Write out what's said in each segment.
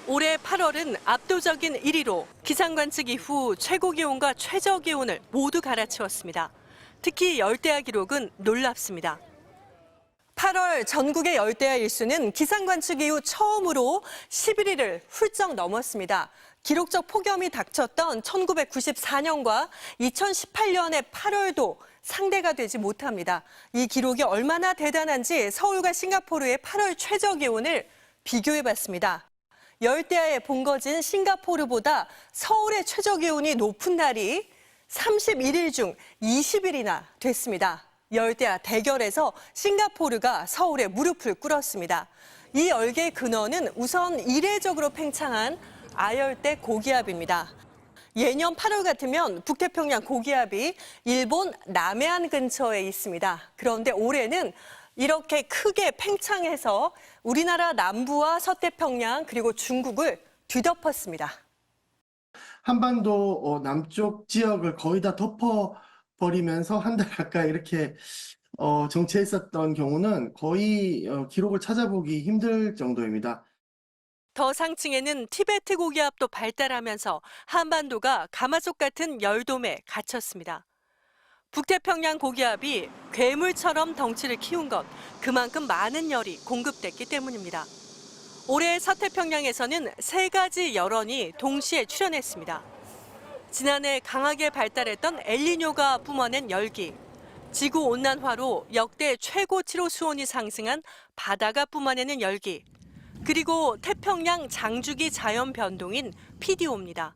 올해 8월은 압도적인 1위로 기상 관측 이후 최고 기온과 최저 기온을 모두 갈아치웠습니다. 특히 열대야 기록은 놀랍습니다. 8월 전국의 열대야 일수는 기상 관측 이후 처음으로 11위를 훌쩍 넘었습니다. 기록적 폭염이 닥쳤던 1994년과 2018년의 8월도 상대가 되지 못합니다. 이 기록이 얼마나 대단한지 서울과 싱가포르의 8월 최저 기온을 비교해봤습니다. 열대야에 본거진 싱가포르보다 서울의 최저 기온이 높은 날이 31일 중 20일이나 됐습니다. 열대야 대결에서 싱가포르가 서울에 무릎을 꿇었습니다. 이 열기의 근원은 우선 이례적으로 팽창한 아열대 고기압입니다. 예년 8월 같으면 북태평양 고기압이 일본 남해안 근처에 있습니다. 그런데 올해는 이렇게 크게 팽창해서 우리나라 남부와 서태평양 그리고 중국을 뒤덮었습니다. 한반도 남쪽 지역을 거의 다 덮어버리면서 한 달 가까이 이렇게 정체했었던 경우는 거의 기록을 찾아보기 힘들 정도입니다. 더 상층에는 티베트 고기압도 발달하면서 한반도가 가마솥 같은 열돔에 갇혔습니다. 북태평양 고기압이 괴물처럼 덩치를 키운 것, 그만큼 많은 열이 공급됐기 때문입니다. 올해 서태평양에서는 3가지 열원이 동시에 출현했습니다. 지난해 강하게 발달했던 엘니뇨가 뿜어낸 열기, 지구온난화로 역대 최고치로 수온이 상승한 바다가 뿜어내는 열기, 그리고 태평양 장주기 자연 변동인 PDO입니다.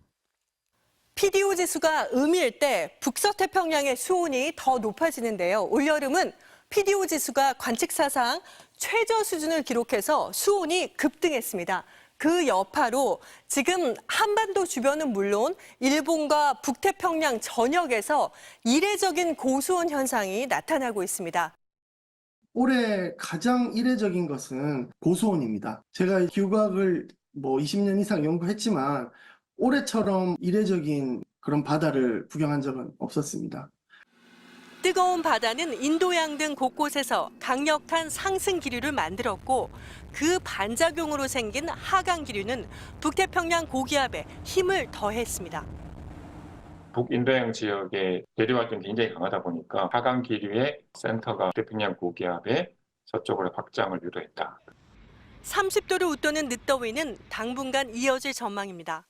PDO 지수가 음일 때 북서태평양의 수온이 더 높아지는데요. 올여름은 PDO 지수가 관측 사상 최저 수준을 기록해서 수온이 급등했습니다. 그 여파로 지금 한반도 주변은 물론 일본과 북태평양 전역에서 이례적인 고수온 현상이 나타나고 있습니다. 올해 가장 이례적인 것은 고수온입니다. 제가 기후과학을 20년 이상 연구했지만 올해처럼 이례적인 그런 바다를 구경한 적은 없었습니다. 뜨거운 바다는 인도양 등 곳곳에서 강력한 상승 기류를 만들었고 그 반작용으로 생긴 하강 기류는 북태평양 고기압에 힘을 더했습니다. 북인도양 지역의 대류 활동이 굉장히 강하다 보니까 하강 기류의 센터가 태평양 고기압의 서쪽으로 확장을 유도했다. 30도를 웃도는 늦더위는 당분간 이어질 전망입니다.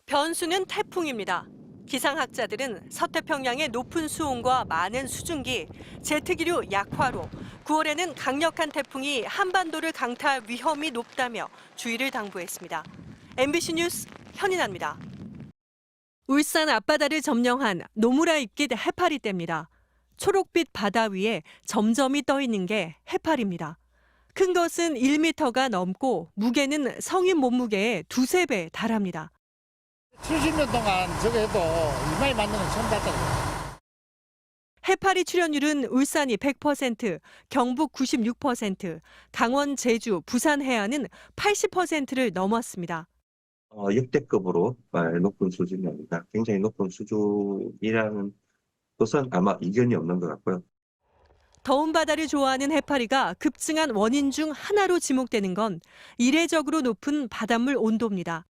변수는 태풍입니다. 기상학자들은 서태평양의 높은 수온과 많은 수증기, 제트기류 약화로 9월에는 강력한 태풍이 한반도를 강타할 위험이 높다며 주의를 당부했습니다. MBC 뉴스 현인아입니다. 울산 앞바다를 점령한 노무라 입깃 해파리떼입니다. 초록빛 바다 위에 점점이 떠 있는 게 해파리입니다. 큰 것은 1m가 넘고 무게는 성인 몸무게의 2~3배에 달합니다. 70년 동안 저거 해도 이마에 맞는 건 처음 봤다. 해파리 출현율은 울산이 100%, 경북 96%, 강원, 제주, 부산 해안은 80%를 넘었습니다. 역대급으로 높은 수준입니다. 굉장히 높은 수준이라는 것은 아마 이견이 없는 것 같고요. 더운 바다를 좋아하는 해파리가 급증한 원인 중 하나로 지목되는 건 이례적으로 높은 바닷물 온도입니다.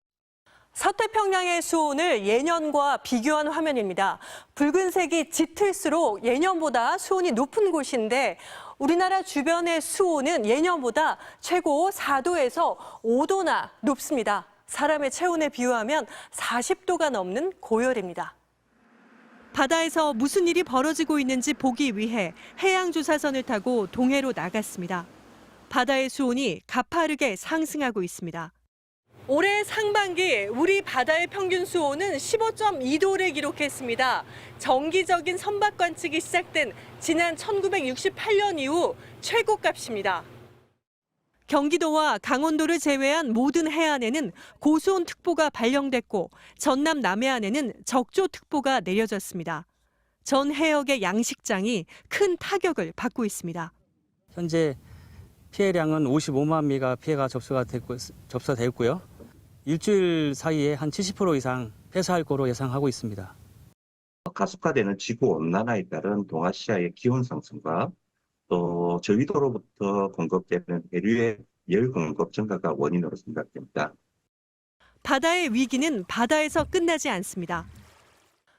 서태평양의 수온을 예년과 비교한 화면입니다. 붉은색이 짙을수록 예년보다 수온이 높은 곳인데 우리나라 주변의 수온은 예년보다 최고 4도에서 5도나 높습니다. 사람의 체온에 비유하면 40도가 넘는 고열입니다. 바다에서 무슨 일이 벌어지고 있는지 보기 위해 해양조사선을 타고 동해로 나갔습니다. 바다의 수온이 가파르게 상승하고 있습니다. 올해 상반기 우리 바다의 평균 수온은 15.2도를 기록했습니다. 정기적인 선박 관측이 시작된 지난 1968년 이후 최고값입니다. 경기도와 강원도를 제외한 모든 해안에는 고수온특보가 발령됐고 전남 남해안에는 적조특보가 내려졌습니다. 전 해역의 양식장이 큰 타격을 받고 있습니다. 현재 피해량은 55만 미가 피해가 접수됐고요. 일주일 사이에 한 70% 이상 폐사할 거로 예상하고 있습니다. 가속화되는 지구온난화에 따른 동아시아의 기온 상승과 또 저위도로부터 공급되는 해류의 열 공급 증가가 원인으로 생각됩니다. 바다의 위기는 바다에서 끝나지 않습니다.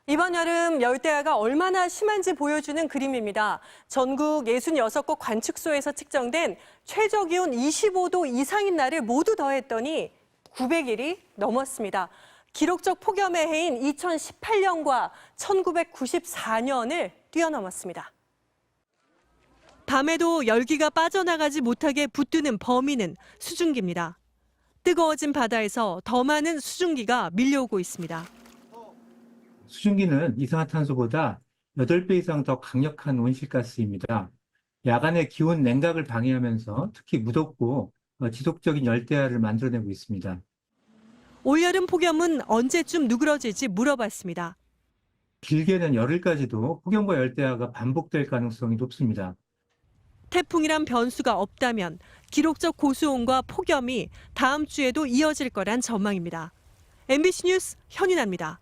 이번 여름 열대야가 얼마나 심한지 보여주는 그림입니다. 전국 66곳 관측소에서 측정된 최저기온 25도 이상인 날을 모두 더했더니 900일이 넘었습니다. 기록적 폭염의 해인 2018년과 1994년을 뛰어넘었습니다. 밤에도 열기가 빠져나가지 못하게 붙드는 범인은 수증기입니다. 뜨거워진 바다에서 더 많은 수증기가 밀려오고 있습니다. 수증기는 이산화탄소보다 8배 이상 더 강력한 온실가스입니다. 야간의 기온 냉각을 방해하면서 특히 무덥고 지속적인 열대야를 만들어내고 있습니다. 올여름 폭염은 언제쯤 누그러질지 물어봤습니다. 길게는 열흘까지도 폭염과 열대야가 반복될 가능성이 높습니다. 태풍이란 변수가 없다면 기록적 고수온과 폭염이 다음 주에도 이어질 거란 전망입니다. MBC 뉴스 현인아입니다.